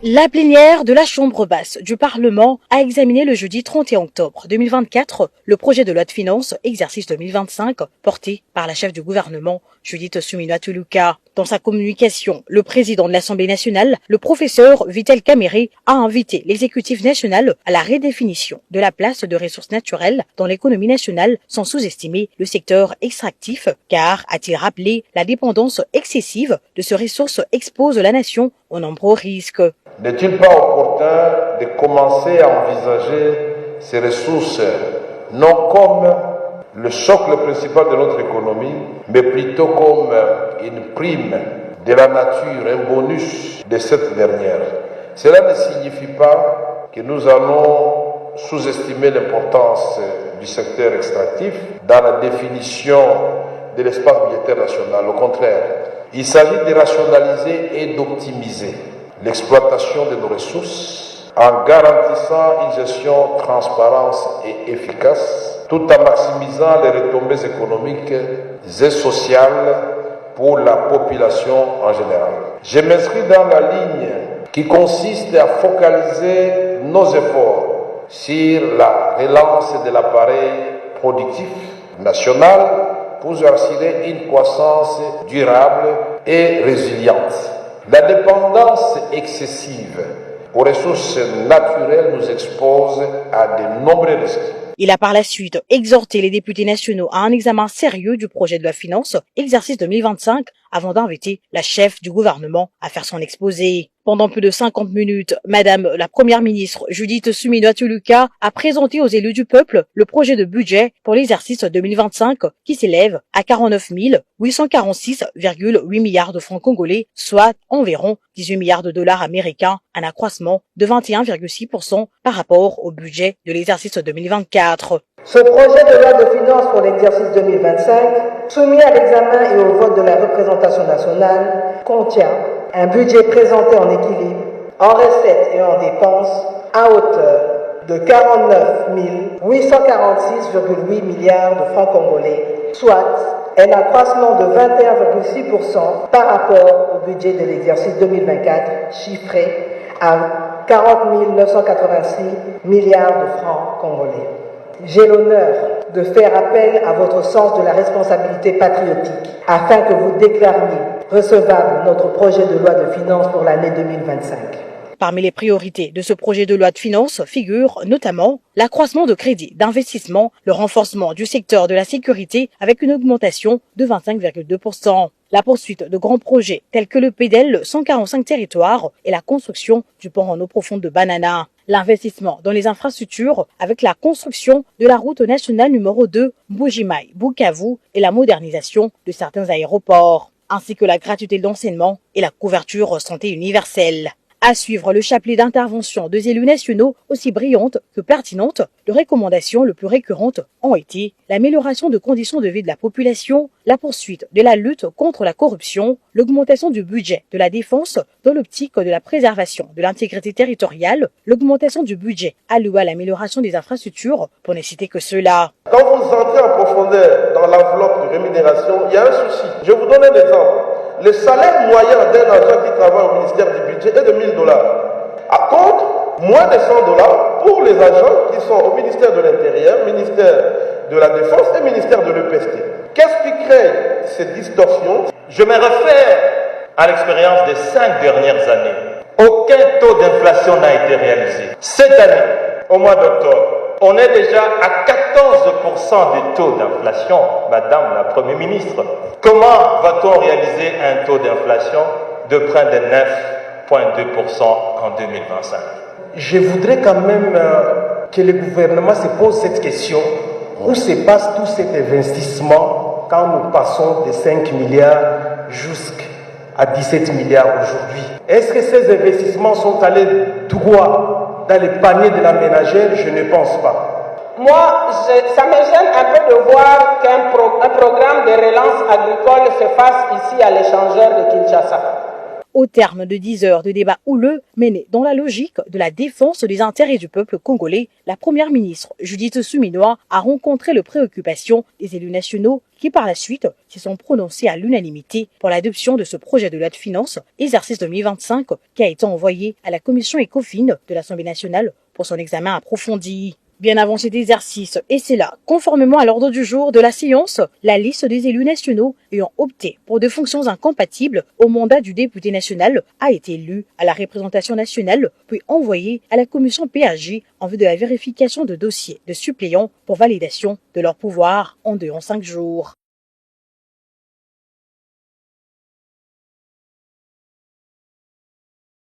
La plénière de la Chambre basse du Parlement a examiné le jeudi 31 octobre 2024 le projet de loi de finances exercice 2025 porté par la chef du gouvernement Judith Suminwa-Tuluka. Dans sa communication, le président de l'Assemblée nationale, le professeur Vital Kamerhe, a invité l'exécutif national à la redéfinition de la place de ressources naturelles dans l'économie nationale sans sous-estimer le secteur extractif, car, a-t-il rappelé, la dépendance excessive de ces ressources expose la nation aux nombreux risques. N'est-il pas opportun de commencer à envisager ces ressources non comme le socle principal de notre économie, mais plutôt comme une prime de la nature, un bonus de cette dernière? Cela ne signifie pas que nous allons sous-estimer l'importance du secteur extractif dans la définition de l'espace militaire national. Au contraire, il s'agit de rationaliser et d'optimiser l'exploitation de nos ressources en garantissant une gestion transparente et efficace, tout en maximisant les retombées économiques et sociales pour la population en général. Je m'inscris dans la ligne qui consiste à focaliser nos efforts sur la relance de l'appareil productif national pour assurer une croissance durable et résiliente. La dépendance excessive aux ressources naturelles nous expose à de nombreux risques. Il a par la suite exhorté les députés nationaux à un examen sérieux du projet de loi de finances exercice 2025 avant d'inviter la chef du gouvernement à faire son exposé. Pendant plus de 50 minutes, Madame la Première ministre Judith Suminwa-Tuluka a présenté aux élus du peuple le projet de budget pour l'exercice 2025 qui s'élève à 49 846,8 milliards de francs congolais, soit environ 18 milliards de dollars américains, un accroissement de 21,6% par rapport au budget de l'exercice 2024. Ce projet de loi de finances pour l'exercice 2025, soumis à l'examen et au vote de la représentation nationale, contient un budget présenté en équilibre, en recettes et en dépenses, à hauteur de 49 846,8 milliards de francs congolais, soit un accroissement de 21,6% par rapport au budget de l'exercice 2024, chiffré à 40 986 milliards de francs congolais. J'ai l'honneur de faire appel à votre sens de la responsabilité patriotique afin que vous déclariez recevable notre projet de loi de finances pour l'année 2025. Parmi les priorités de ce projet de loi de finances figurent notamment l'accroissement de crédits d'investissement, le renforcement du secteur de la sécurité avec une augmentation de 25,2%, la poursuite de grands projets tels que le PDL 145 territoires et la construction du pont en eau profonde de Banana, l'investissement dans les infrastructures avec la construction de la route nationale numéro 2 Mbuji-Mayi-Bukavu et la modernisation de certains aéroports, ainsi que la gratuité de l'enseignement et la couverture santé universelle. À suivre le chapelet d'interventions des élus nationaux aussi brillantes que pertinentes, les recommandations les plus récurrentes ont été l'amélioration de conditions de vie de la population, la poursuite de la lutte contre la corruption, l'augmentation du budget de la défense dans l'optique de la préservation de l'intégrité territoriale, l'augmentation du budget alloué à l'amélioration des infrastructures, pour ne citer que cela. Quand vous entrez en profondeur dans l'enveloppe de rémunération, il y a un souci. Je vous donne un exemple. Le salaire moyen d'un agent qui travaille au ministère du budget est de 1 000 $. À contre, moins de 100 $ pour les agents qui sont au ministère de l'Intérieur, ministère de la Défense et ministère de l'EPST. Qu'est-ce qui crée cette distorsion? Je me réfère à l'expérience des 5 dernières années. Aucun taux d'inflation n'a été réalisé. Cette année, au mois d'octobre, on est déjà à 14% de taux d'inflation, Madame la Première ministre. Comment va-t-on réaliser un taux d'inflation de près de 9,2% en 2025? Je voudrais quand même que le gouvernement se pose cette question. Où se passe tout cet investissement quand nous passons de 5 milliards jusqu'à 17 milliards aujourd'hui? Est-ce que ces investissements sont allés droit dans les paniers de la ménagère? Je ne pense pas. Moi, ça me gêne un peu de voir qu'un programme de relance agricole se fasse ici à l'échangeur de Kinshasa. Au terme de 10 heures de débat houleux menés dans la logique de la défense des intérêts du peuple congolais, la première ministre Judith Suminwa a rencontré les préoccupations des élus nationaux qui par la suite se sont prononcés à l'unanimité pour l'adoption de ce projet de loi de finances exercice 2025 qui a été envoyé à la commission ECOFIN de l'Assemblée nationale pour son examen approfondi. Bien avant cet exercice, et c'est là, conformément à l'ordre du jour de la séance, la liste des élus nationaux ayant opté pour des fonctions incompatibles au mandat du député national a été lue à la représentation nationale, puis envoyée à la commission PAG en vue de la vérification de dossiers de suppléants pour validation de leur pouvoir en 5 jours.